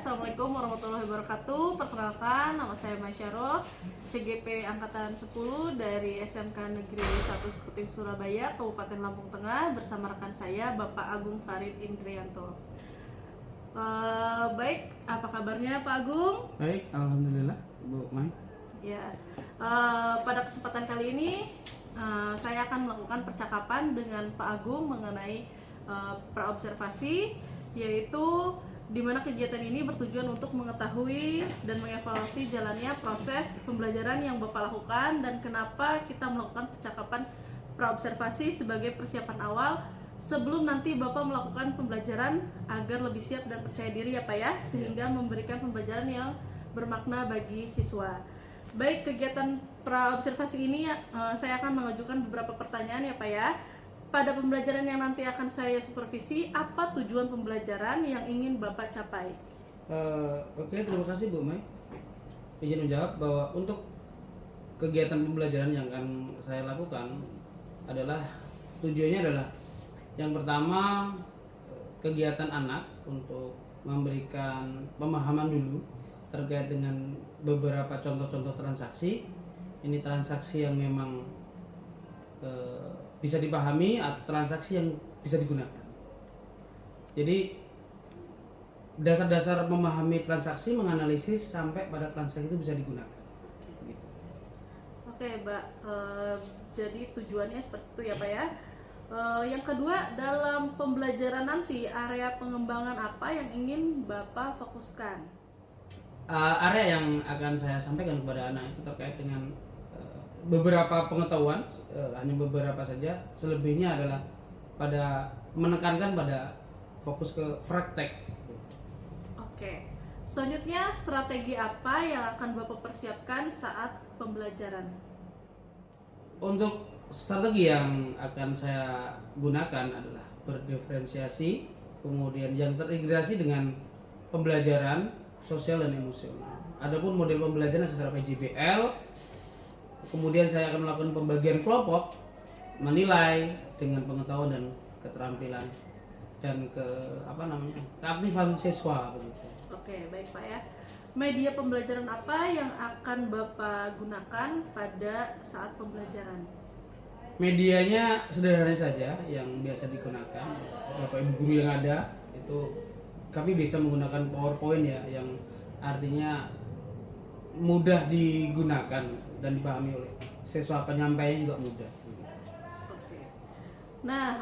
Assalamualaikum warahmatullahi wabarakatuh. Perkenalkan, nama saya Masyaro, CGP Angkatan 10 dari SMK Negeri 1 Sekuting Surabaya, Kabupaten Lampung Tengah, bersama rekan saya Bapak Agung Farid Indrianto. Baik, apa kabarnya Pak Agung? Baik, alhamdulillah, Bu Mai. Ya, pada kesempatan kali ini saya akan melakukan percakapan dengan Pak Agung mengenai praobservasi, yaitu di mana kegiatan ini bertujuan untuk mengetahui dan mengevaluasi jalannya proses pembelajaran yang Bapak lakukan dan kenapa kita melakukan percakapan praobservasi sebagai persiapan awal sebelum nanti Bapak melakukan pembelajaran agar lebih siap dan percaya diri ya Pak ya, sehingga memberikan pembelajaran yang bermakna bagi siswa. Baik, kegiatan praobservasi ini saya akan mengajukan beberapa pertanyaan ya Pak ya. Pada pembelajaran yang nanti akan saya supervisi, apa tujuan pembelajaran yang ingin Bapak capai? Oke, terima kasih Bu Mai. Izin menjawab bahwa untuk kegiatan pembelajaran yang akan saya lakukan adalah tujuannya adalah yang pertama kegiatan anak untuk memberikan pemahaman dulu terkait dengan beberapa contoh-contoh transaksi. Ini transaksi yang memang bisa dipahami atau transaksi yang bisa digunakan. Jadi dasar-dasar memahami transaksi, menganalisis sampai pada transaksi itu bisa digunakan. Begitu. Oke, Mbak. Jadi tujuannya seperti itu ya Pak ya. Yang kedua, dalam pembelajaran nanti area pengembangan apa yang ingin Bapak fokuskan? Area yang akan saya sampaikan kepada anak itu terkait dengan beberapa pengetahuan, hanya beberapa saja. Selebihnya adalah pada menekankan pada fokus ke praktek. Oke. Selanjutnya, strategi apa yang akan Bapak persiapkan saat pembelajaran? Untuk strategi yang akan saya gunakan adalah berdiferensiasi, kemudian yang terintegrasi dengan pembelajaran sosial dan emosional. Adapun model pembelajaran secara PJBL, kemudian saya akan melakukan pembagian kelompok, menilai dengan pengetahuan dan keterampilan dan keaktifan siswa begitu. Oke, baik Pak ya. Media pembelajaran apa yang akan Bapak gunakan pada saat pembelajaran? Medianya sederhana saja yang biasa digunakan Bapak Ibu guru yang ada, itu kami bisa menggunakan PowerPoint ya, yang artinya mudah digunakan dan dipahami oleh siswa, penyampaiannya juga mudah. Oke. Nah,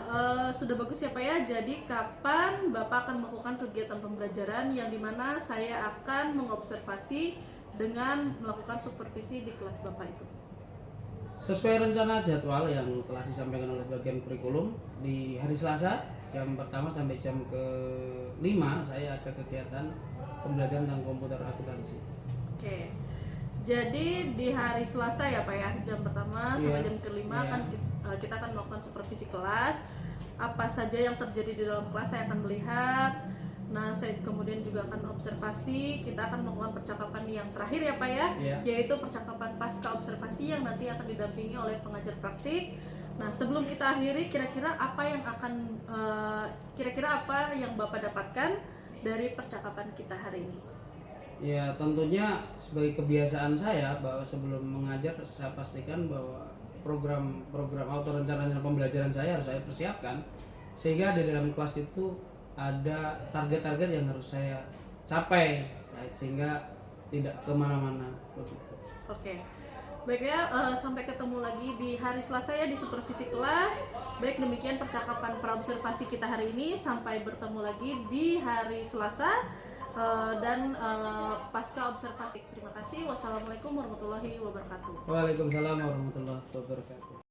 sudah bagus ya Pak ya. Jadi kapan Bapak akan melakukan kegiatan pembelajaran yang dimana saya akan mengobservasi dengan melakukan supervisi di kelas Bapak itu? Sesuai rencana jadwal yang telah disampaikan oleh bagian kurikulum, di hari Selasa jam pertama sampai jam ke-5 saya ada kegiatan pembelajaran tentang komputer akuntansi. Oke. Jadi di hari Selasa ya Pak ya, jam pertama sampai jam ke-5 kan kita akan melakukan supervisi kelas. Apa saja yang terjadi di dalam kelas saya akan melihat. Nah, saya kemudian juga akan observasi. Kita akan melakukan percakapan yang terakhir ya Pak ya, yaitu percakapan pasca observasi yang nanti akan didampingi oleh pengajar praktik. Nah, sebelum kita akhiri, kira-kira apa yang Bapak dapatkan dari percakapan kita hari ini? Ya, tentunya sebagai kebiasaan saya bahwa sebelum mengajar saya pastikan bahwa program atau rencana pembelajaran saya harus saya persiapkan, sehingga di dalam kelas itu ada target-target yang harus saya capai, sehingga tidak kemana-mana begitu. Oke. Baik ya, sampai ketemu lagi di hari Selasa ya di supervisi kelas. Baik, demikian percakapan praobservasi kita hari ini. Sampai bertemu lagi di hari Selasa dan pasca observasi. Terima kasih. Wassalamualaikum warahmatullahi wabarakatuh. Waalaikumsalam warahmatullahi wabarakatuh.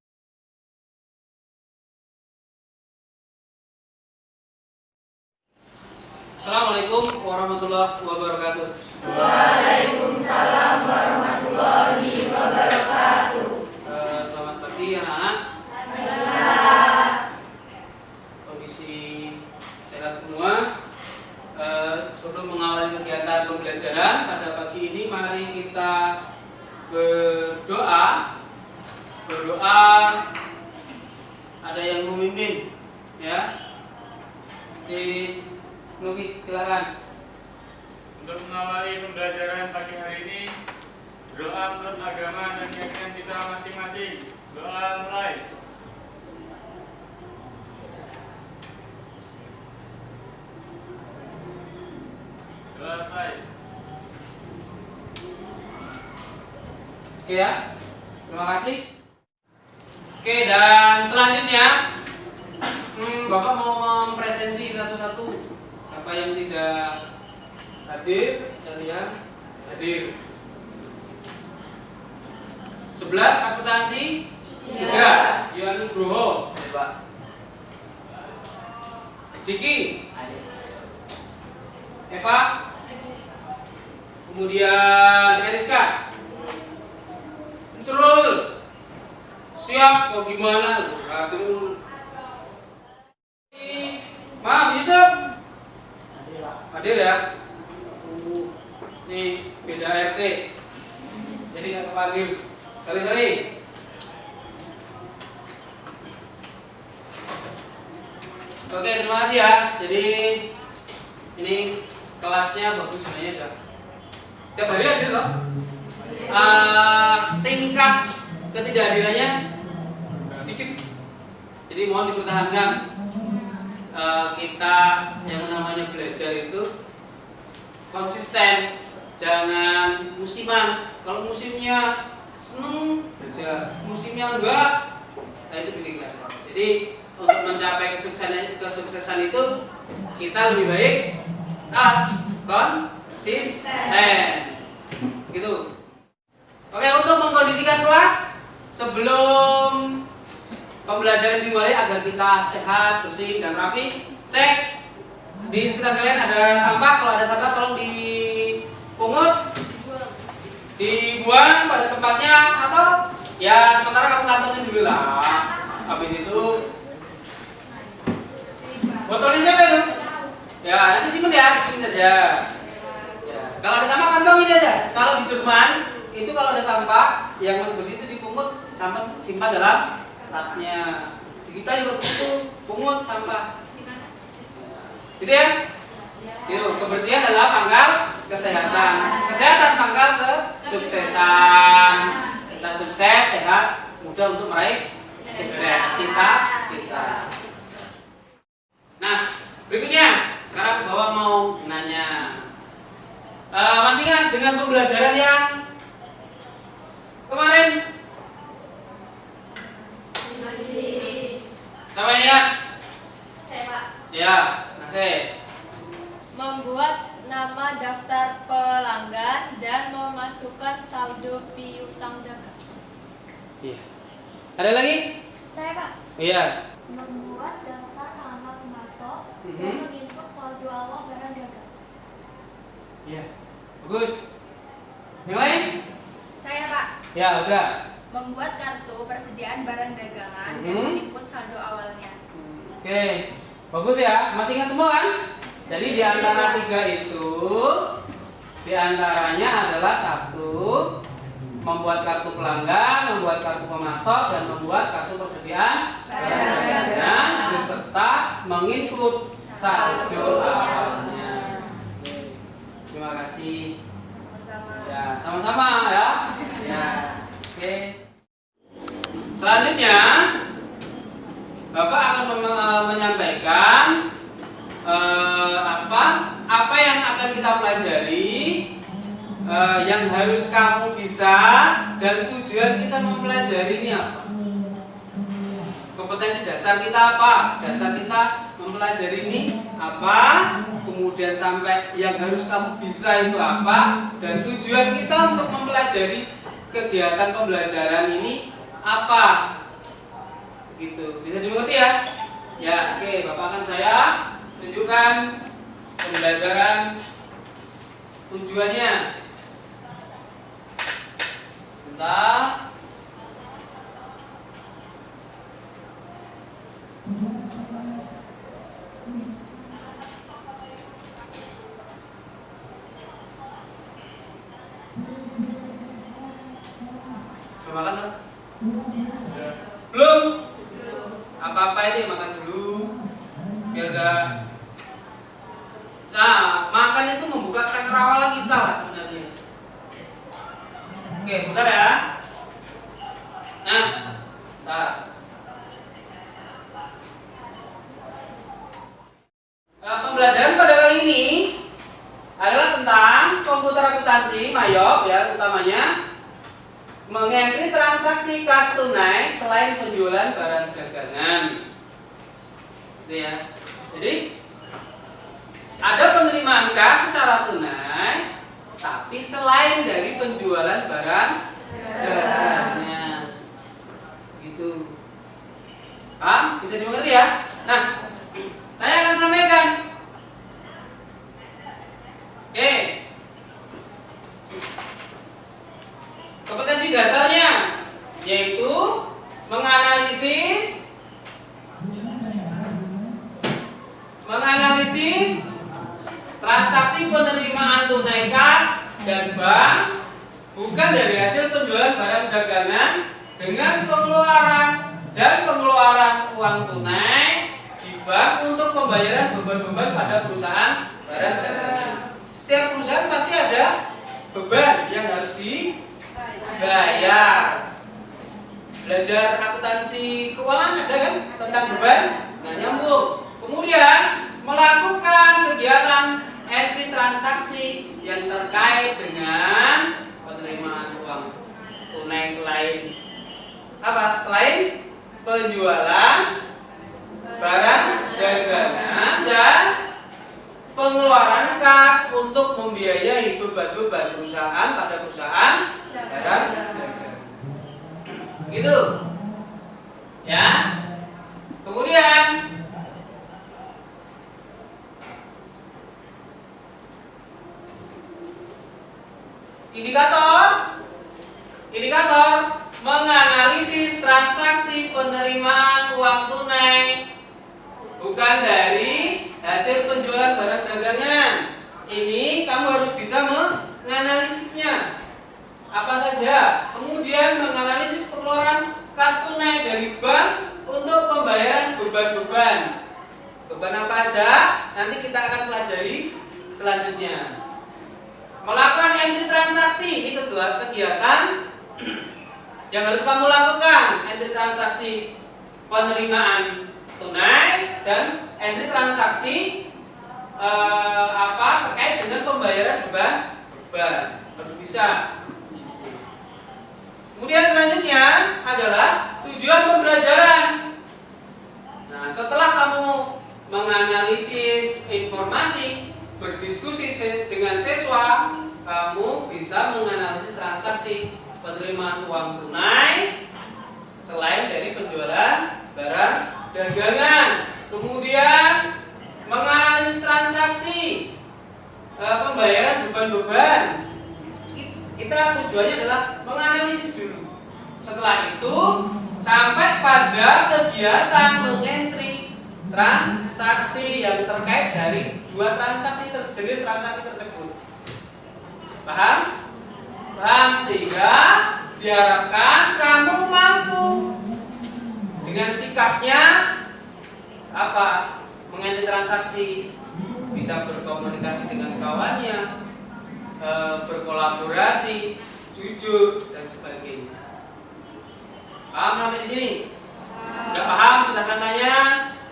Assalamualaikum warahmatullahi wabarakatuh. Waalaikumsalam warahmatullahi wabarakatuh. Selamat pagi anak-anak. Kondisi sehat semua. Sebelum mengawali kegiatan pembelajaran pada pagi ini, mari kita berdoa. Ada yang memimpin, ya. Si Nugi, silakan. Untuk mengawali pembelajaran pagi hari ini, doa menurut agama dan keyakinan kita masing-masing. Doa mulai. Doa selesai. Oke ya, terima kasih. Oke, dan selanjutnya Bapak mau mempresensi satu-satu siapa yang tidak hadir dan yang hadir. 11 akuntansi 3 Yohan Nugroho Diki Eva, kemudian Eriska, Surul siap kok gimana? Atur. Maaf Yusuf. Hadir ya. Nih beda RT. Jadi nggak kepanggil. Sorry. Oke, terima kasih ya. Jadi ini kelasnya bagus sebenarnya dah. Tiap hari hadir loh. Tingkat ketidakhadirannya sedikit. Jadi mohon dipertahankan. Kita yang namanya belajar itu konsisten, jangan musiman. Kalau musimnya seneng belajar, musimnya enggak, nah itu bikin kacau. Jadi untuk mencapai kesuksesan itu kita lebih baik konsisten, gitu. Oke, untuk mengkondisikan kelas sebelum pembelajaran dimulai agar kita sehat, bersih, dan rapi, cek di sekitar kalian ada sampah. Kalau ada sampah tolong dipungut, dibuang pada tempatnya, atau ya sementara kamu kantongin dulu lah. Habis itu botolnya siapa itu? Ya nanti simpen ya, sini saja. Ya, kalau ada sampah kantongin aja. Kalau di Jerman itu kalau ada sampah yang masih bersih itu dipungut, simpan dalam tasnya. Di kita juga begitu, pungut sampah. Gitu ya? Itu kebersihan adalah pangkal kesehatan. Kesehatan pangkal kesuksesan. Kita sukses, sehat, mudah untuk meraih sukses. Cita-cita. Nah, berikutnya sekarang Bapak mau nanya. Masih ingat dengan pembelajaran yang kemarin? Siapa yang ingat? Saya Pak. Ya, Nasib. Membuat nama daftar pelanggan dan memasukkan saldo piutang dagang. Iya. Ada lagi? Saya Pak, Iya. membuat daftar nama pemasok dan menginput saldo awal barang dagang. Iya. Bagus. Yang lain? Saya Pak. Ya, udah. Membuat kartu persediaan barang dagangan dan menginput saldo awalnya. Oke. Bagus ya. Masih ingat semua kan? Jadi di antara tiga itu, di antaranya adalah satu, membuat kartu pelanggan, membuat kartu pemasok, dan membuat kartu persediaan barang dagangan beserta menginput saldo awalnya. Terima kasih. Ya, sama-sama ya. Ya. Oke. Selanjutnya, Bapak akan menyampaikan apa yang akan kita pelajari, yang harus kamu bisa, dan tujuan kita mempelajari ini apa. Kompetensi dasar kita apa? Dasar kita mempelajari ini apa? Kemudian sampai yang harus kamu bisa itu apa? Dan tujuan kita untuk mempelajari kegiatan pembelajaran ini apa? Gitu. Bisa dimengerti ya? Ya, oke. Bapak akan saya tunjukkan pembelajaran tujuannya. Sebentar. Udah makan tuh? Belum? Apa-apa ini makan dulu biar gak. Nah, makan makan itu membuka cakrawala kita lah sebenarnya. Oke, sebentar ya. Nah, pembelajaran pada kali ini adalah tentang komputer akuntansi, Mayop ya, utamanya mengentri transaksi kas tunai selain penjualan barang dagangan. Gitu ya. Jadi ada penerimaan kas secara tunai, tapi selain dari penjualan barang dagangan. Gitu. Paham? Bisa dimengerti ya? Nah, saya akan sampaikan. Oke. Kompetensi dasarnya yaitu menganalisis transaksi penerimaan tunai kas dan bank bukan dari hasil penjualan barang dagangan dengan pengeluaran uang tunai di bank untuk pembayaran beban-beban pada perusahaan barang dagangan. Setiap perusahaan pasti ada beban yang harus dibayar. Belajar akuntansi keuangan ada kan tentang beban, nah nyambung. Kemudian melakukan kegiatan entry transaksi yang terkait dengan penerimaan uang tunai selain apa? Selain penjualan barang dagangan dan pengeluaran kas untuk membiayai beban-beban perusahaan pada perusahaan barang dagangan. Gitu. Ya. Kemudian indikator menganalisis transaksi penerimaan uang tunai bukan dari hasil penjualan barang dagangan. Ini kamu harus bisa menganalisisnya apa saja. Kemudian menganalisis pengeluaran kas tunai dari bank untuk pembayaran beban-beban. Beban apa aja? Nanti kita akan pelajari selanjutnya. Melakukan entry transaksi, ini kegiatan yang harus kamu lakukan. Entry transaksi penerimaan tunai dan entry transaksi terkait dengan pembayaran beban harus bisa. Kemudian selanjutnya adalah tujuan pembelajaran. Nah, setelah kamu menganalisis informasi, berdiskusi dengan siswa, kamu bisa menganalisis transaksi penerimaan uang tunai selain dari penjualan barang dagangan. Kemudian menganalisis transaksi pembayaran beban-beban. Kita tujuannya adalah menganalisis dulu. Setelah itu sampai pada kegiatan mengentry transaksi yang terkait dari dua jenis transaksi tersebut. Paham? Paham, sehingga diharapkan kamu mampu dengan sikapnya mengentry transaksi, bisa berkomunikasi dengan kawannya, berkolaborasi, jujur dan sebagainya. Paham sampai di sini? Tidak paham silahkan tanya.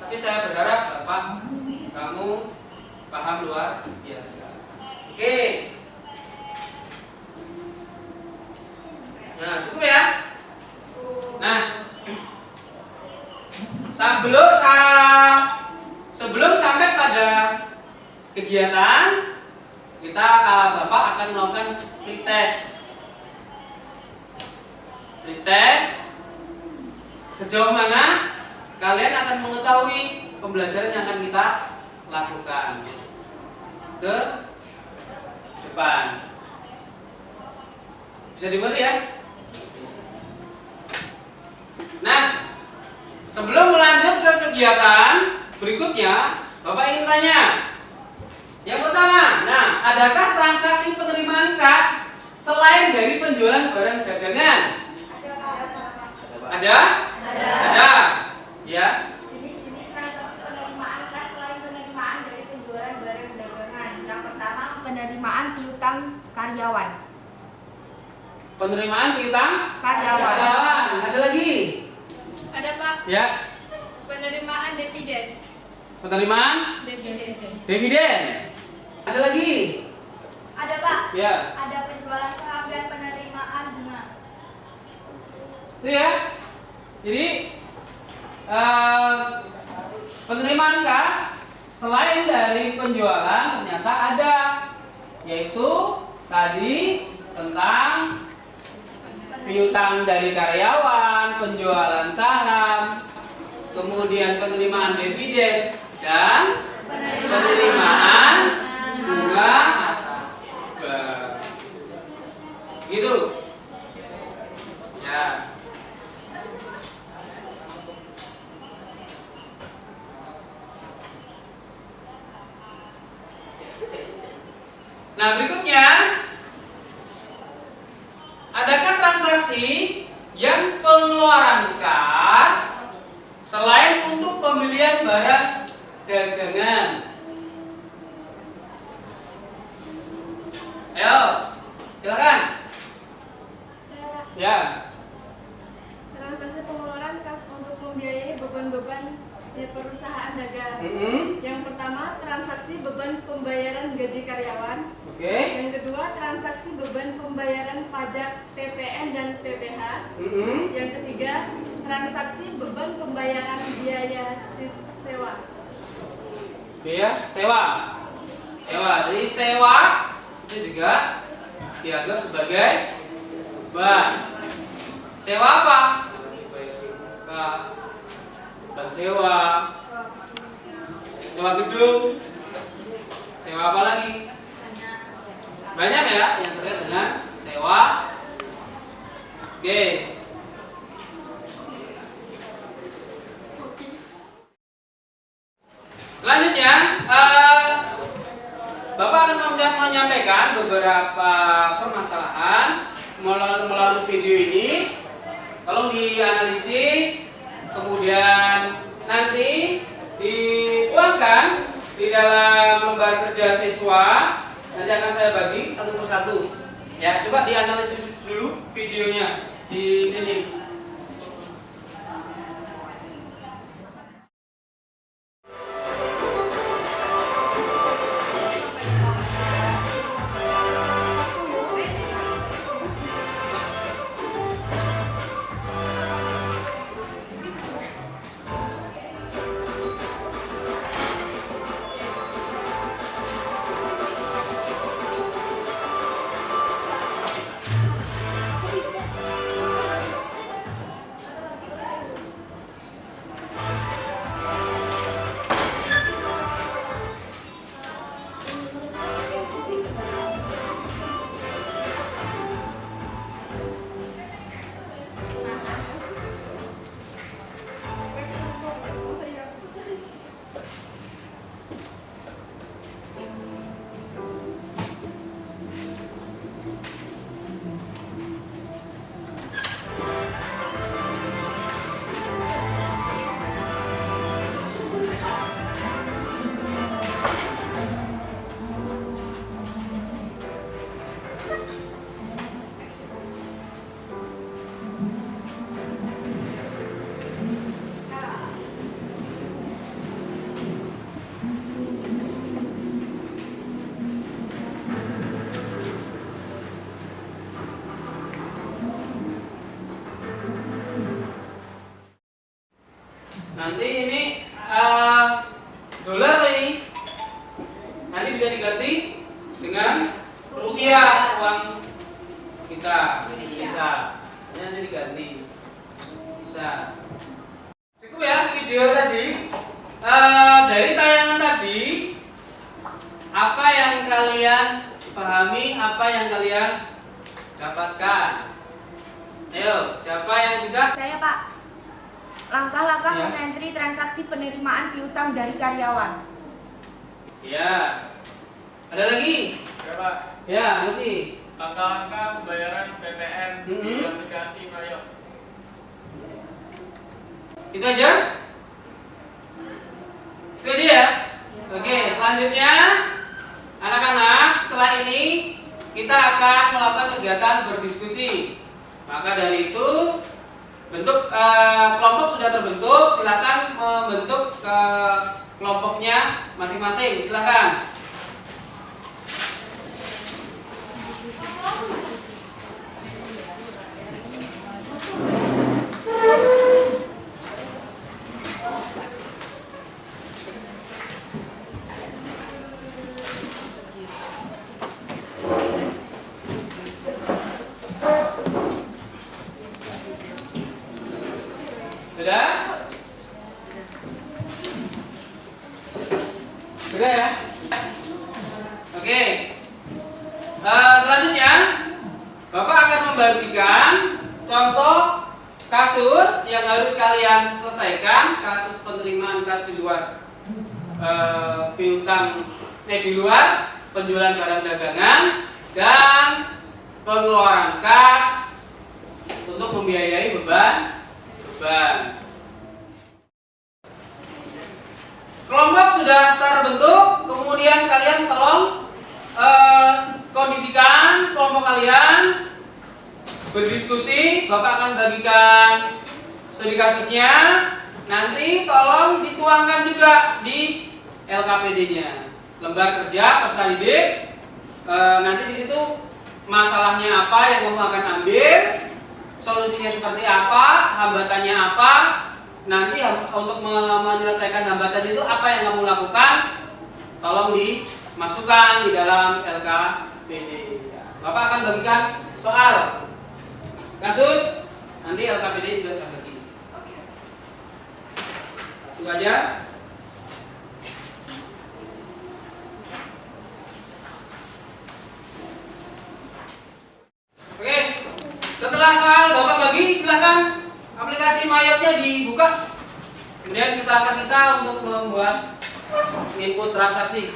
Tapi saya berharap Bapak kamu paham luar biasa. Oke. Nah, cukup ya. Nah, sebelum sampai pada kegiatan kita, Bapak akan melakukan pretest. Sejauh mana kalian akan mengetahui pembelajaran yang akan kita lakukan ke depan. Bisa dimengerti ya? Nah, sebelum melanjut ke kegiatan berikutnya, Bapak ingin tanya. Yang pertama, adakah transaksi penerimaan kas selain dari penjualan barang dagangan? Ada? Ya. Jenis-jenis transaksi penerimaan kas selain penerimaan dari penjualan barang dagangan. Yang pertama Penerimaan piutang Karyawan. Ada lagi? Ada Pak, Ya. penerimaan dividen. Penerimaan dividen. Ada lagi? Ada Pak. Ya. Ada penjualan saham dan penerimaan bunga. Itu ya. Jadi penerimaan kas selain dari penjualan ternyata ada, yaitu tadi tentang piutang dari karyawan, penjualan saham, kemudian penerimaan dividen dan penerimaan bunga atas. Gitu. Ya. Nah, berikutnya, adakah transaksi yang pengeluaran kas selain untuk pembelian barang dagangan? Ayo, silakan. Ya. Transaksi pengeluaran kas untuk membiayai beban-beban di perusahaan dagang. Yang pertama, transaksi beban pembayaran gaji karyawan. Oke. Yang kedua, transaksi beban pembayaran pajak PPN dan PPh. Yang ketiga, transaksi beban pembayaran biaya sewa. Biaya sewa. Jadi sewa itu juga dianggap sebagai beban. Sewa apa? Dan sewa gedung, sewa apa lagi? Banyak ya yang terkait dengan sewa. Oke. Selanjutnya, Bapak akan menyampaikan beberapa permasalahan melalui video ini. Tolong dianalisis, kemudian nanti dituangkan di dalam lembar kerja siswa. Nanti akan saya bagi satu persatu. Ya, coba dianalisis dulu videonya di sini. Nanti ini dolar ini nanti bisa diganti dengan rupiah, uang kita Indonesia. Nanti diganti bisa. Cukup ya video tadi. Dari tayangan tadi, apa yang kalian pahami, apa yang kalian dapatkan? Ayo, siapa yang bisa? Saya Pak. Langkah-langkah Ya. mengentry transaksi penerimaan piutang dari karyawan. Ya. Ada lagi? Ya Pak, Ya, nanti. langkah-langkah pembayaran PPN di Mhm. aplikasi Mayo. Itu aja? Itu aja ya? Oke, selanjutnya anak-anak setelah ini kita kita akan melakukan kegiatan berdiskusi. Maka dari itu bentuk kelompok sudah terbentuk, silakan membentuk kelompoknya masing-masing. Silakan. Sudah? Sudah ya? Oke. Selanjutnya Bapak akan membagikan contoh kasus yang harus kalian selesaikan, kasus penerimaan kas di luar piutang di luar penjualan barang dagangan dan pengeluaran kas untuk membiayai beban. Kelompok sudah terbentuk, kemudian kalian tolong kondisikan kelompok kalian berdiskusi. Bapak akan bagikan studi kasusnya, nanti tolong dituangkan juga di LKPD-nya, lembar kerja peserta didik. Nanti di situ masalahnya apa yang kamu akan ambil, solusinya seperti apa, hambatannya apa. Nanti untuk menyelesaikan hambatan itu apa yang kamu lakukan, tolong dimasukkan di dalam LKPD. Bapak akan bagikan soal kasus, nanti LKPD juga saya bagi. Itu aja. Oke, setelah soal Bapak bagi, silahkan aplikasi Mayotnya dibuka. Kemudian kita angkat kita untuk membuat input transaksi.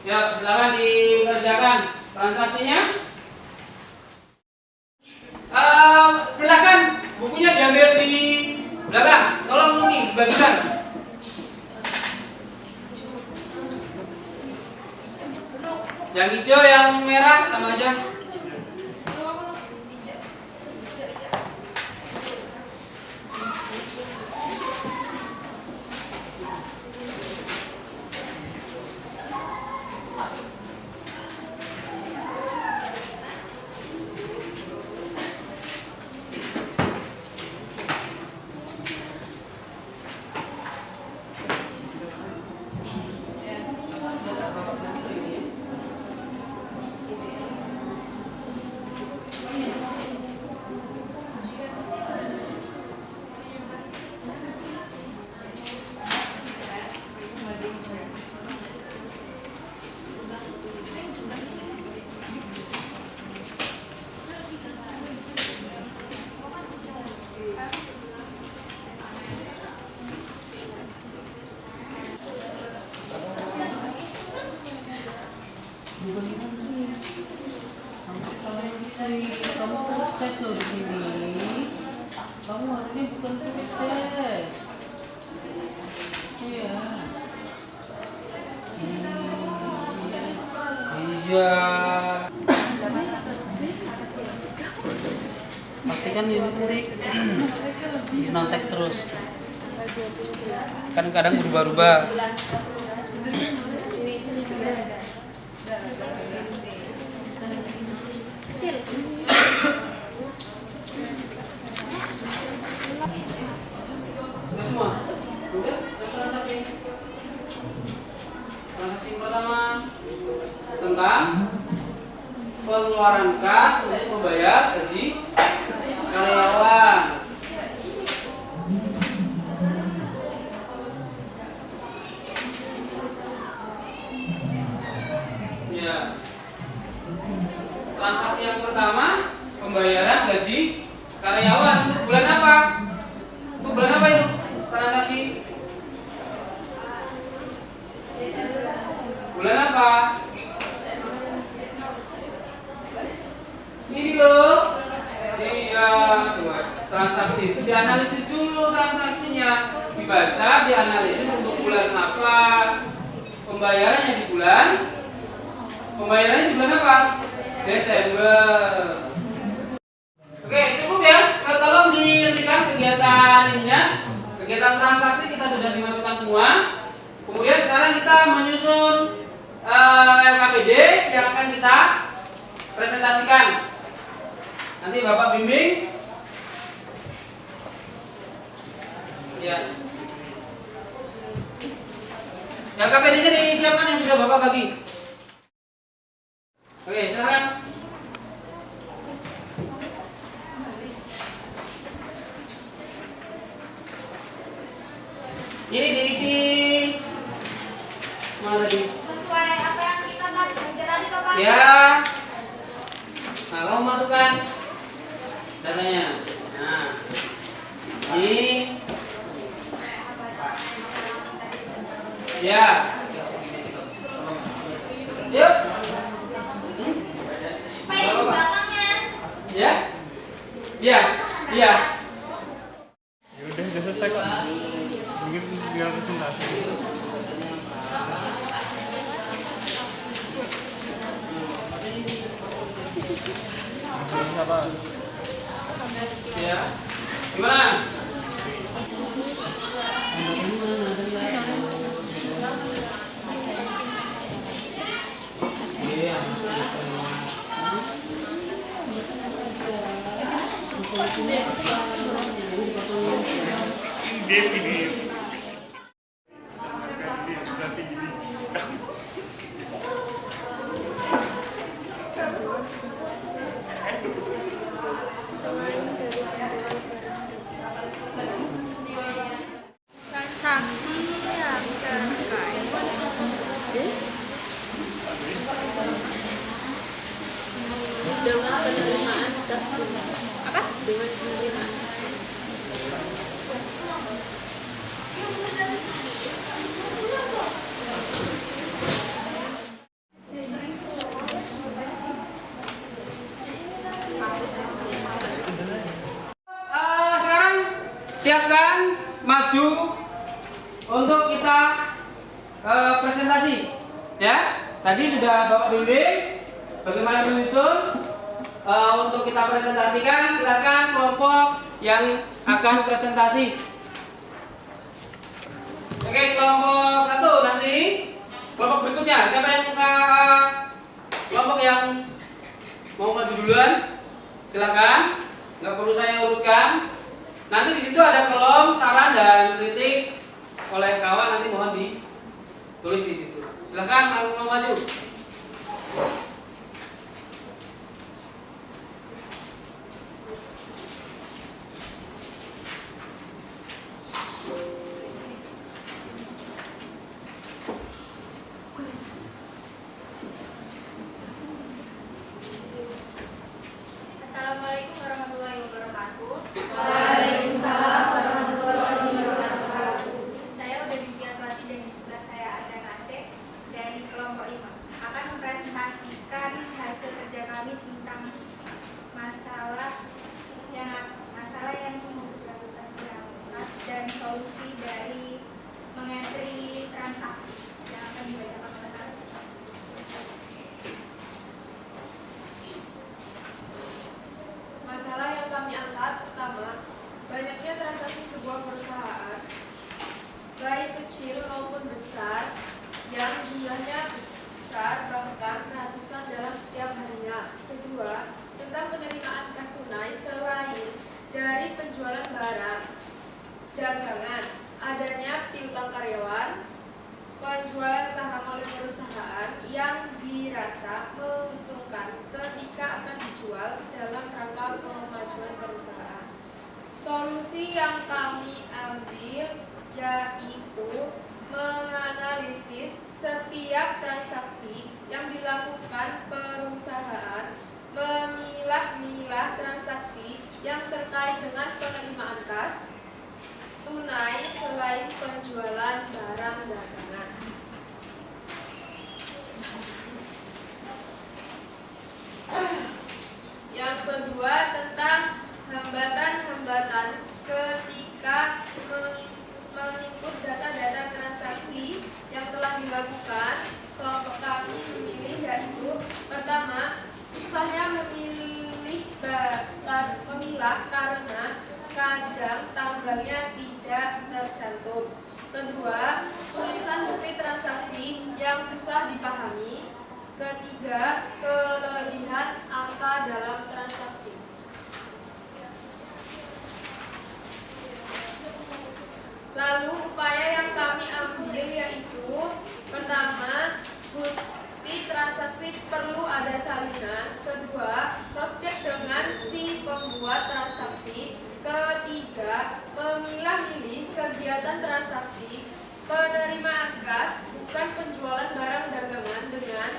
Ya, silahkan dikerjakan transaksinya. Silahkan bukunya diambil di belakang. Tolong Nuni bagikan. Yang hijau, yang merah sama aja. Kamu sukses loh di sini. Kamu hari ini bukan sukses. Iya. Iya. Pastikan ini nanti nontek terus. Kan kadang berubah-ubah. Transaksi pertama tentang pengeluaran kas untuk membayar gaji karyawan. Ya. Transaksi yang pertama pembayaran gaji karyawan untuk bulan apa? Untuk bulan apa itu transaksi? Bulan apa? Ini loh. Iya, transaksi itu dianalisis dulu transaksinya, dibaca, dianalisis untuk bulan apa, pembayarannya di bulan Pembayarannya di bulan apa? Desember. Oke, cukup ya. Tolong dihentikan kegiatan ininya. Kegiatan transaksi kita sudah dimasukkan semua. Kemudian sekarang kita menyusun LKPD yang akan kita presentasikan. Nanti Bapak bimbing. Ya. LKPD-nya disiapkan yang sudah Bapak bagi. Oke, silakan. Ini diisi mana tadi? Sesuai apa yang kita jalani Pak. Ya. Nah, kamu masukkan datanya. Nah, ini. Ya. Yuk. Supaya di belakangnya. Ya. Iya. Iya. Ya udah selesai kok. Mungkin tinggal presentasi. Apa? Ya. Gimana? Iya. Dia ini. Transaksi yang terkait dengan penerimaan kas apa? dengan penerimaan kas. Sekarang siapkan maju untuk kita presentasi. Ya, tadi sudah Bapak bimbing bagaimana menyusun. Untuk kita presentasikan, silakan kelompok yang akan presentasi. Oke, kelompok 1 nanti. Kelompok berikutnya, siapa yang kelompok yang mau maju duluan? Silakan. Nggak perlu saya urutkan. Nanti di situ ada kolom saran dan kritik oleh kawan, nanti mohon ditulis di situ. Silakan mau maju. Assalamualaikum warahmatullahi wabarakatuh. Waalaikumsalam warahmatullahi wabarakatuh. Saya udah Swati dan di sebelah saya ada Nasib dari kelompok 5 akan mempresentasikan hasil kerja kami tentang masalah yang dilakukan perangkat dan solusi dari mengentry transaksi yang akan dibacakan oleh Nasib. Masalah yang kami angkat pertama, banyaknya transaksi sebuah perusahaan, baik kecil maupun besar, yang jumlahnya besar bahkan ratusan dalam setiap harinya. Kedua, tentang penerimaan kas tunai selain dari penjualan barang, dagangan, adanya piutang karyawan, penjualan saham oleh perusahaan yang dirasa menguntungkan ketika akan dijual dalam rangka kemajuan perusahaan. Solusi yang kami ambil yaitu menganalisis setiap transaksi yang dilakukan perusahaan, memilah-milah transaksi yang terkait dengan penerimaan kas tunai selain penjualan barang dagangan. Yang kedua, tentang hambatan-hambatan ketika menginput data-data transaksi yang telah dilakukan. Kelompok kami memilih yaitu memilah karena kadang tanggalnya tidak tercantum. Kedua, tulisan bukti transaksi yang susah dipahami. Ketiga, kelebihan angka dalam transaksi. Lalu upaya yang kami ambil yaitu pertama, bukti transaksi perlu ada salinan. Kedua, cross check dengan si pembuat transaksi. Ketiga, memilah-milih kegiatan transaksi penerimaan kas bukan penjualan barang dagangan dengan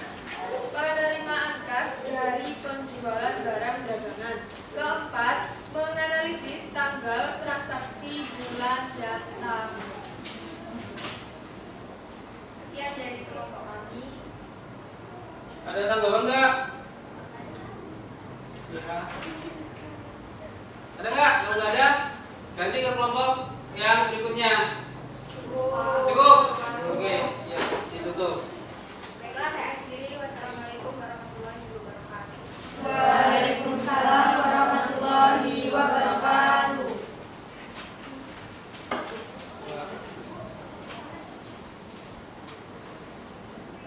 penerimaan kas dari penjualan barang dagangan. Keempat, menganalisis tanggal transaksi bulan datang. Sekian dari kelompok kami. Ada tanggapan nggak? Ada nggak? Kalau nggak ada, ganti ke kelompok yang berikutnya. Cukup? Oke, ya, ditutup. Baiklah, saya akhiri. Wassalamualaikum warahmatullahi wabarakatuh. Waalaikumsalam warahmatullahi wabarakatuh.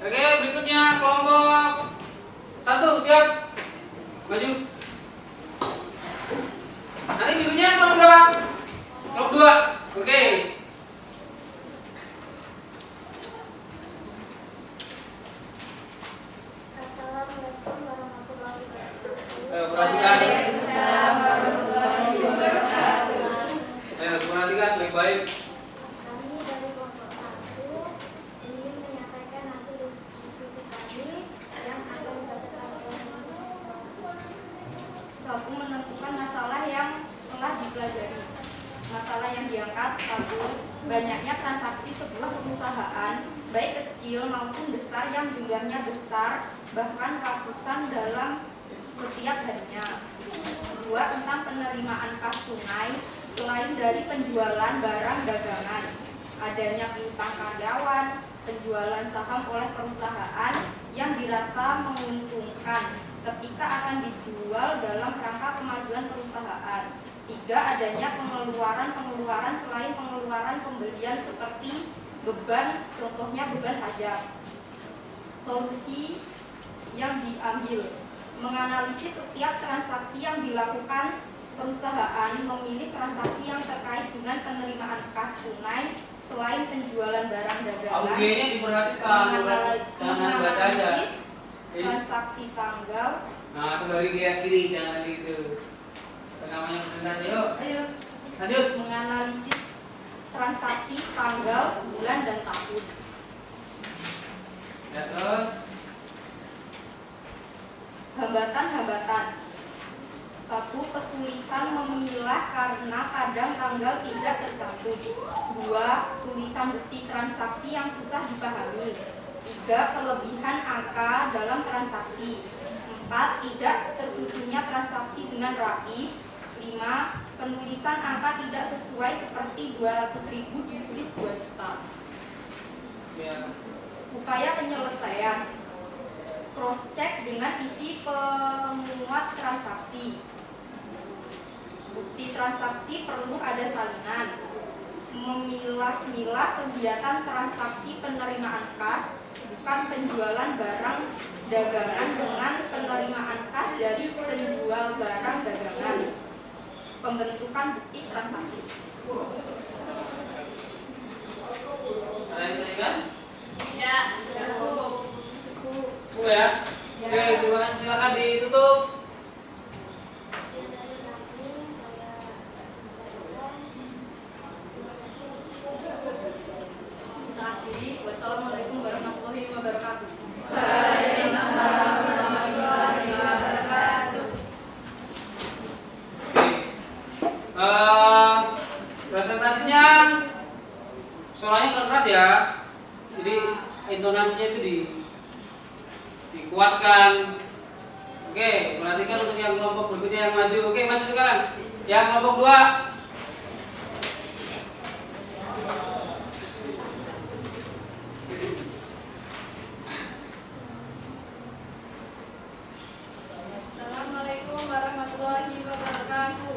Oke, berikutnya kelompok 1 siap? Maju. Nanti birunya kelompok berapa? Kelompok 2. Oke. Assalamualaikum warahmatullahi wabarakatuh. Perhatikan. Waalaikumsalam warahmatullahi wabarakatuh. Perhatikan baik-baik. Kami dari kelompok 1 ingin menyampaikan hasil diskusi kami yang akan dibacakan oleh Satu, menentukan masalah yang telah dipelajari. Masalah yang diangkat: 1. Banyaknya transaksi sebuah perusahaan, baik kecil maupun besar, yang jumlahnya besar, bahkan ratusan dalam setiap harinya. 2. Tentang penerimaan kas tunai selain dari penjualan barang dagangan, adanya piutang karyawan, penjualan saham oleh perusahaan yang dirasa menguntungkan ketika akan dijual dalam rangka kemajuan perusahaan. 3. Adanya pengeluaran selain pengeluaran pembelian seperti beban, contohnya beban pajak. Solusi yang diambil: menganalisis setiap transaksi yang dilakukan perusahaan, memilih transaksi yang terkait dengan penerimaan kas tunai selain penjualan barang dagangan, Audionya diperhatikan, jangan baca aja. menganalisis transaksi tanggal. Nah, sembari lihat kiri, jangan gitu. Namanya presentasi, yuk. Ayo. Lanjut. Menganalisis transaksi tanggal, bulan, dan tahun. Ya, terus. Hambatan-hambatan. 1. Kesulitan memilah karena kadang tanggal tidak tercantum. 2. Tulisan bukti transaksi yang susah dipahami. 3. Kelebihan angka dalam transaksi. 4. Tidak tersusunnya transaksi dengan rapi. 5. Penulisan angka tidak sesuai seperti 200.000 ditulis 2 juta. Ya. Upaya penyelesaian: cross check dengan isi pemuat transaksi. Bukti transaksi perlu ada salinan. Memilah-milah kegiatan transaksi penerimaan kas bukan penjualan barang dagangan dengan penerimaan kas dari penjual barang dagangan. Pembentukan bukti transaksi. Ada yang ditanyakan? Ya. Bu ya. Oke, silakan ditutup. Kita akhiri. Wassalamualaikum warahmatullahi wabarakatuh. Waalaikumsalam warahmatullahi wabarakatuh. Presentasinya suaranya pelan keras ya, jadi intonasinya itu dikuatkan. Oke, perhatikan untuk yang kelompok berikutnya yang maju. Oke, maju sekarang. Yang kelompok 2. Assalamualaikum warahmatullahi wabarakatuh.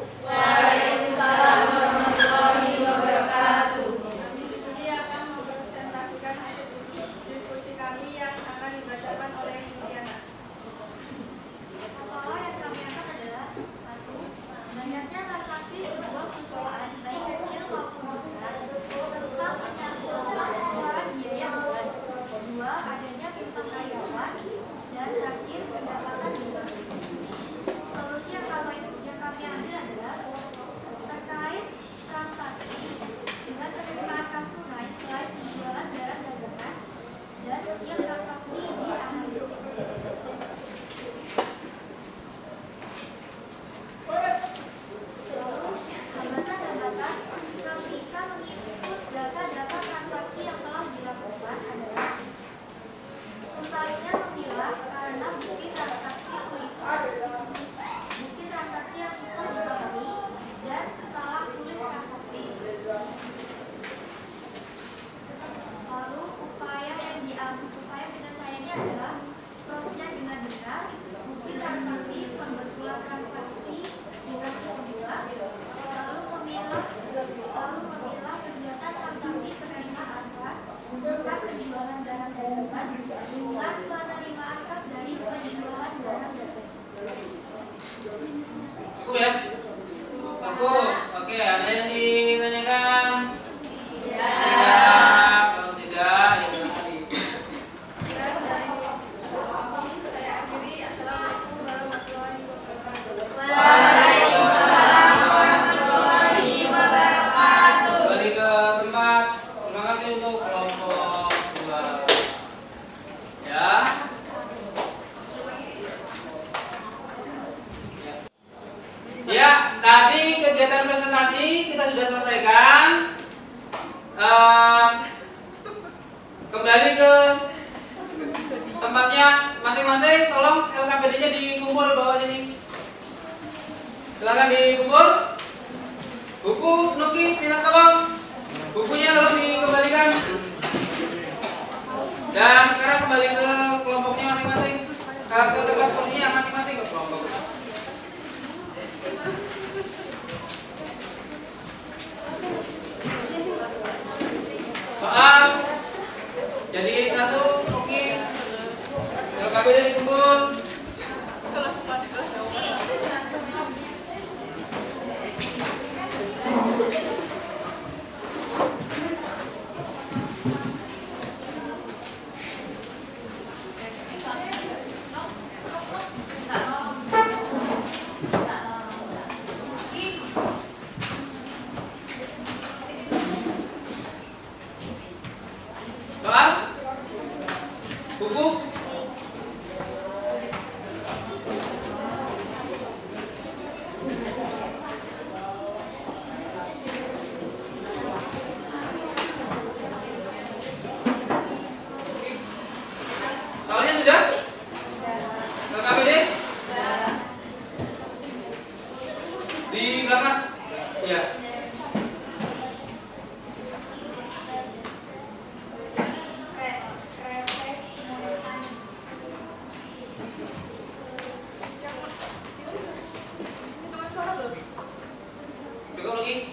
Cukup ya? Cukup. Oke, ada yang ditanyakan? Ya. Kalau tidak, ya tadi. Saya akhiri. Assalamualaikum warahmatullahi wabarakatuh. Waalaikumsalam warahmatullahi wabarakatuh. Kembali ke tempat. Terima kasih untuk kelompok 2. Ya. Ya, tadi kegiatan presentasi kita sudah selesaikan. Kembali ke tempatnya masing-masing. Tolong LKPD-nya dikumpul bawah sini. Silakan dikumpul. Buku, Nuki, Vina tolong. Bukunya tolong dikembalikan. Dan sekarang kembali ke kelompoknya masing-masing. Ke tempat kursinya masing-masing ke kelompok. Soal jadi satu, oke. LKPD dikumpul. Soal buku. Soalnya sudah? LKPD? Di belakang? Ya. Cukup lagi?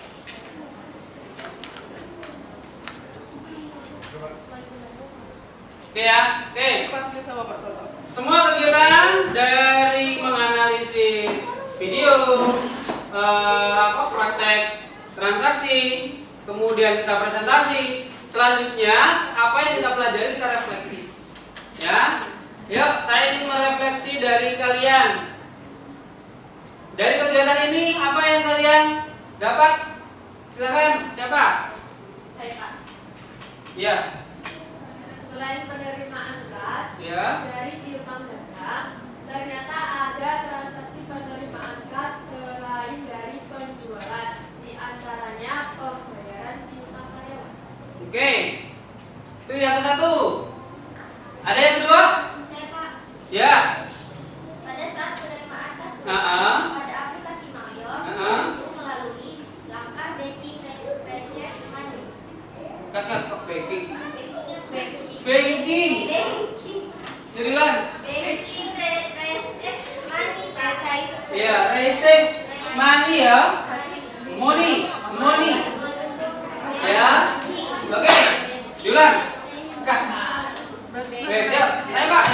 Oke ya, oke. Semua kegiatan dari menganalisis video, praktek transaksi, kemudian kita presentasi. Selanjutnya apa yang kita pelajari kita refleksi. Ya, yuk saya ingin merefleksi dari kalian. Dari kegiatan ini apa yang kalian dapat? Silakan, siapa? Saya Pak. Ya. Selain penerimaan kas Ya. dari piutang dagang, ternyata ada transaksi penerimaan kas selain dari penjualan, di antaranya pembayaran piutang karyawan. Oke. Itu yang ke satu. Ada yang kedua? Saya Pak, Ya. pada saat penerimaan kas Ah. pada aplikasi Mayor itu melalui langkah banking receipt money. Kakak banking. Banking. Jadilah. Banking receipt money Pak. Ya, receipt money ya. Money. Ya. Oke. Diulang. Kak. Baik, yuk. Saya Pak.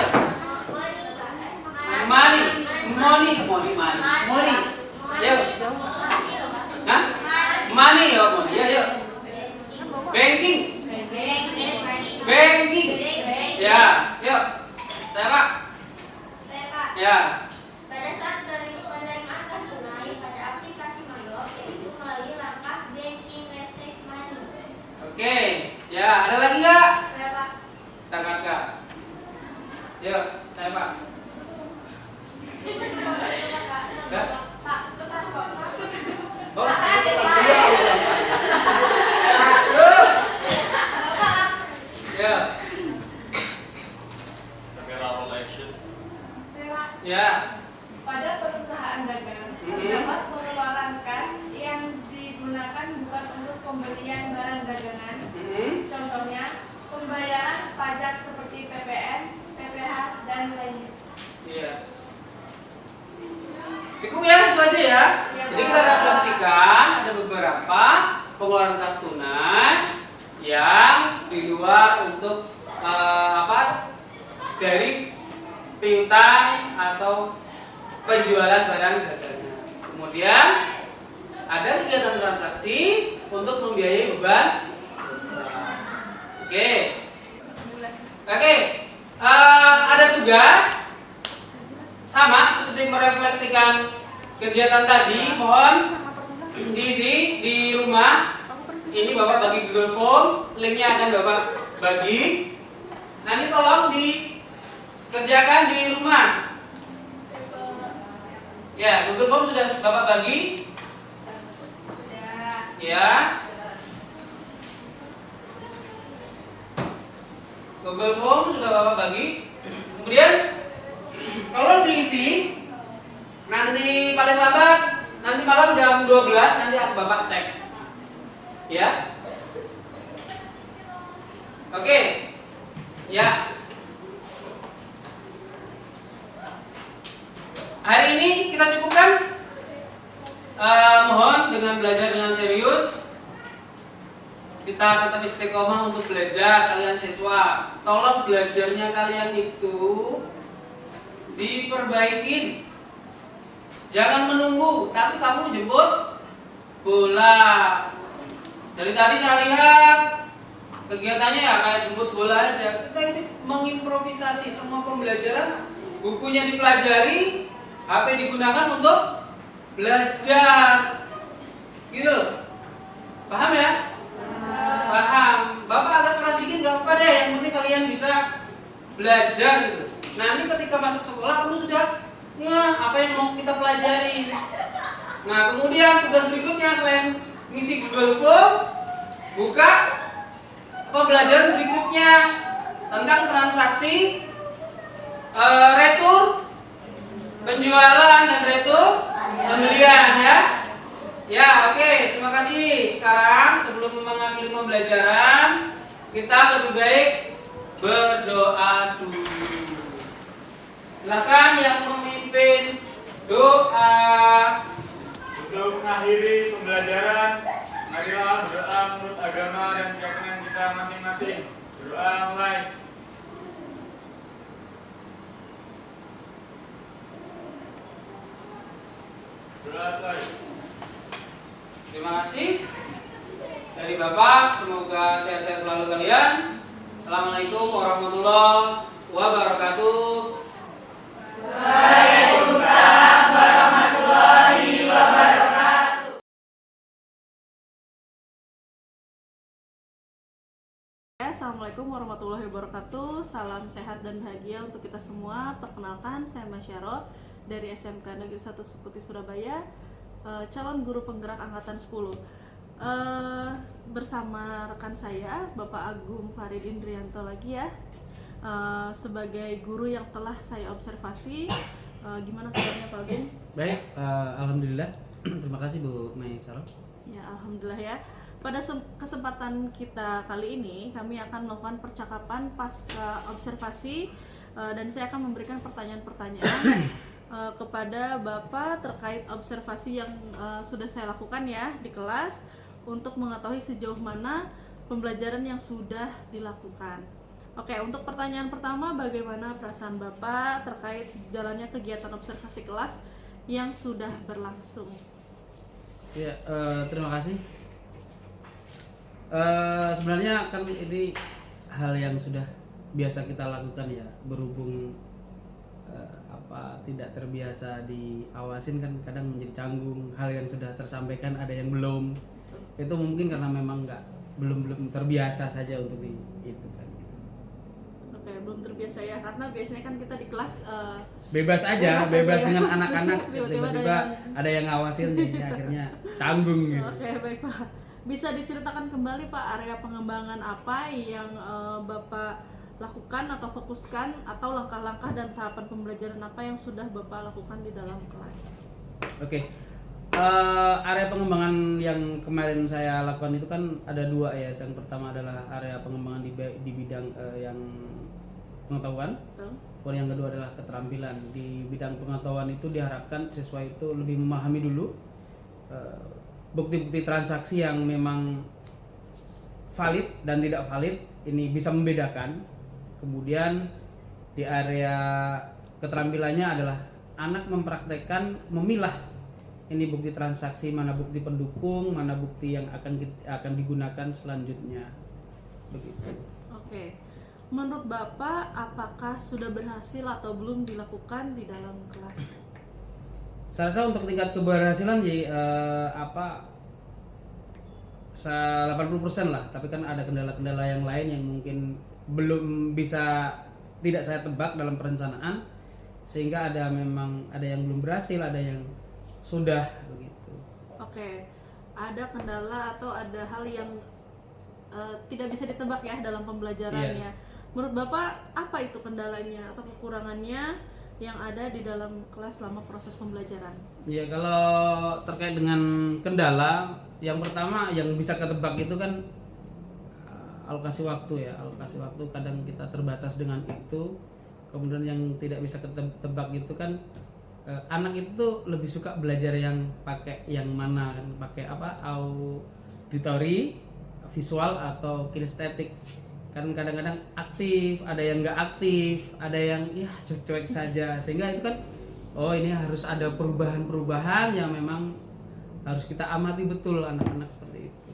Money. Yuk. Hah? Money ya, money. Ya, yuk. Banking. Ya, yuk. Saya Pak. Ya. Pada saat penerimaan kas tunai pada aplikasi Mayor yaitu melalui langkah banking receipt money. Oke. Ya, ada lagi nggak? Saya Pak. Kak. Yuk, saya Pak. Kak. Pak, tetap kok. Oh. Ya. Kamera roll action. Saya Pak. Ya. Pada perusahaan dagang terdapat pengeluaran kas yang digunakan bukan untuk pembelian barang dagangan. Contohnya pembayaran pajak seperti PPN, PPH dan lainnya. Iya. Cukup ya, itu aja ya. Jadi kita refleksikan ada beberapa pengeluaran kas tunai yang di luar untuk dari piutang atau penjualan barang dagangan. Kemudian ada kegiatan transaksi untuk membiayai beban. Oke. Ada tugas sama seperti merefleksikan kegiatan tadi. Mohon diisi di rumah. Ini Bapak bagi Google Form, linknya akan Bapak bagi. Nanti tolong dikerjakan di rumah. Ya, Google Form sudah Bapak bagi. Ya. Google Form sudah Bapak bagi. Kemudian tolong diisi. Nanti paling lambat nanti malam jam 12 nanti Bapak cek. Ya. Oke. Ya. Hari ini kita cukupkan. Mohon dengan belajar dengan serius. Kita tetap istiqomah untuk belajar kalian siswa. Tolong belajarnya kalian itu diperbaikin. Jangan menunggu, tapi kamu jemput bola. Dari tadi saya lihat kegiatannya ya kayak jemput bola aja. Kita ini mengimprovisasi semua pembelajaran. Bukunya dipelajari, HP digunakan untuk belajar. Gitu loh. Paham ya? Paham. Bapak agak keras dikit gak apa-apa deh. Yang penting kalian bisa belajar gitu. Nanti ketika masuk sekolah kamu sudah apa yang mau kita pelajari. Nah, kemudian tugas berikutnya selain ngisi Google Form, buka pembelajaran berikutnya tentang transaksi, retur, penjualan dan retur pembelian ya. Ya, oke, terima kasih. Sekarang sebelum mengakhiri pembelajaran, kita lebih baik berdoa dulu. Silakan yang memimpin doa. Untuk mengakhiri pembelajaran, marilah berdoa menurut agama dan keyakinan kita masing-masing. Berdoa mulai. Doa selesai. Terima kasih dari Bapak. Semoga sehat-sehat selalu kalian. Assalamualaikum warahmatullahi wabarakatuh. Waalaikumsalam warahmatullahi wabarakatuh. Assalamualaikum warahmatullahi wabarakatuh. Salam sehat dan bahagia untuk kita semua. Perkenalkan, saya Masyaro dari SMK Negeri 1 Sukuti Surabaya, calon guru penggerak angkatan 10. Bersama rekan saya Bapak Agung Farid Indrianto lagi ya. Sebagai guru yang telah saya observasi, gimana kabarnya Pak Agung? Baik, alhamdulillah. Terima kasih Bu Maisaro. Ya, alhamdulillah ya. Pada kesempatan kita kali ini, kami akan melakukan percakapan pasca observasi, dan saya akan memberikan pertanyaan-pertanyaan kepada Bapak terkait observasi yang sudah saya lakukan ya di kelas, untuk mengetahui sejauh mana pembelajaran yang sudah dilakukan. Oke, untuk pertanyaan pertama, bagaimana perasaan Bapak terkait jalannya kegiatan observasi kelas yang sudah berlangsung? Ya, terima kasih. Sebenarnya kan ini hal yang sudah biasa kita lakukan ya, berhubung tidak terbiasa diawasin kan kadang menjadi canggung. Hal yang sudah tersampaikan ada yang belum. Itu mungkin karena memang belum terbiasa saja untuk itu kan. Oke, belum terbiasa ya, karena biasanya kan kita di kelas bebas aja dengan anak-anak. Tiba-tiba ada yang ngawasin nih, akhirnya canggung gitu. Oke, baik Pak. Bisa diceritakan kembali Pak, area pengembangan apa yang Bapak lakukan atau fokuskan, atau langkah-langkah dan tahapan pembelajaran apa yang sudah Bapak lakukan di dalam kelas? Oke. Area pengembangan yang kemarin saya lakukan itu kan ada dua ya. Yang pertama adalah area pengembangan di bidang yang pengetahuan. Betul. Kemudian yang kedua adalah keterampilan. Di bidang pengetahuan itu diharapkan siswa itu lebih memahami dulu bukti-bukti transaksi yang memang valid dan tidak valid, ini bisa membedakan. Kemudian di area keterampilannya adalah anak mempraktekkan memilah ini bukti transaksi, mana bukti pendukung, mana bukti yang akan digunakan selanjutnya. Begitu. Oke. Menurut Bapak, apakah sudah berhasil atau belum dilakukan di dalam kelas? Saya rasa untuk tingkat keberhasilan 80% lah, tapi kan ada kendala-kendala yang lain yang mungkin belum bisa, tidak saya tebak dalam perencanaan, sehingga ada yang belum berhasil, ada yang sudah begitu. Oke, ada kendala atau ada hal yang tidak bisa ditebak ya dalam pembelajarannya. Menurut Bapak, apa itu kendalanya atau kekurangannya yang ada di dalam kelas selama proses pembelajaran? Ya, kalau terkait dengan kendala, yang pertama yang bisa ketebak itu kan alokasi waktu ya. Alokasi waktu kadang kita terbatas dengan itu. Kemudian yang tidak bisa ketebak itu kan anak itu lebih suka belajar yang pakai yang mana kan, pakai apa, auditory, visual atau kinestetik. Kan kadang-kadang aktif, ada yang nggak aktif, ada yang ya cuek-cuek saja, sehingga itu kan ini harus ada perubahan-perubahan yang memang harus kita amati betul anak-anak seperti itu.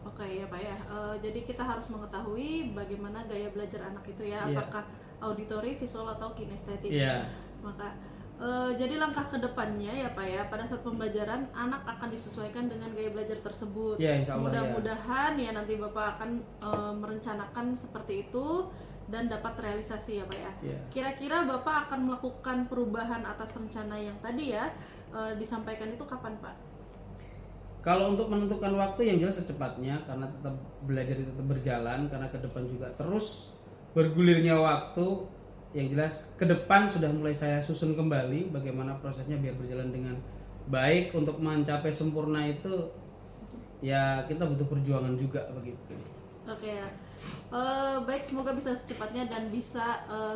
Oke ya Pak ya, jadi kita harus mengetahui bagaimana gaya belajar anak itu ya, apakah auditory, visual atau kinestetik. Maka jadi langkah kedepannya ya Pak ya, pada saat pembelajaran anak akan disesuaikan dengan gaya belajar tersebut. Insya Allah, mudah-mudahan ya nanti Bapak akan merencanakan seperti itu dan dapat realisasi ya Pak ya. Kira-kira Bapak akan melakukan perubahan atas rencana yang tadi ya disampaikan itu kapan Pak? Kalau untuk menentukan waktu yang jelas secepatnya, karena tetap belajar itu tetap berjalan, karena ke depan juga terus bergulirnya waktu. Yang jelas ke depan sudah mulai saya susun kembali bagaimana prosesnya biar berjalan dengan baik. Untuk mencapai sempurna itu ya kita butuh perjuangan juga begitu. Oke ya. Baik, semoga bisa secepatnya dan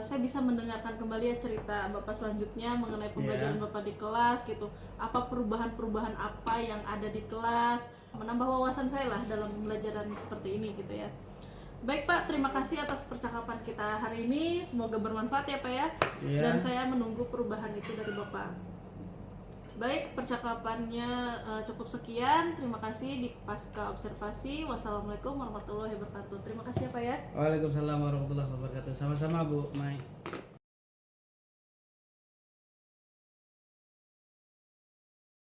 saya bisa mendengarkan kembali ya cerita Bapak selanjutnya mengenai pembelajaran Bapak di kelas gitu. Apa perubahan-perubahan apa yang ada di kelas, menambah wawasan saya lah dalam pembelajaran seperti ini gitu ya. Baik Pak, terima kasih atas percakapan kita hari ini. Semoga bermanfaat ya Pak ya. Dan saya menunggu perubahan itu dari Bapak. Baik, percakapannya cukup sekian. Terima kasih di Pasca Observasi. Wassalamualaikum warahmatullahi wabarakatuh. Terima kasih ya Pak ya. Waalaikumsalam warahmatullahi wabarakatuh. Sama-sama Bu Mai.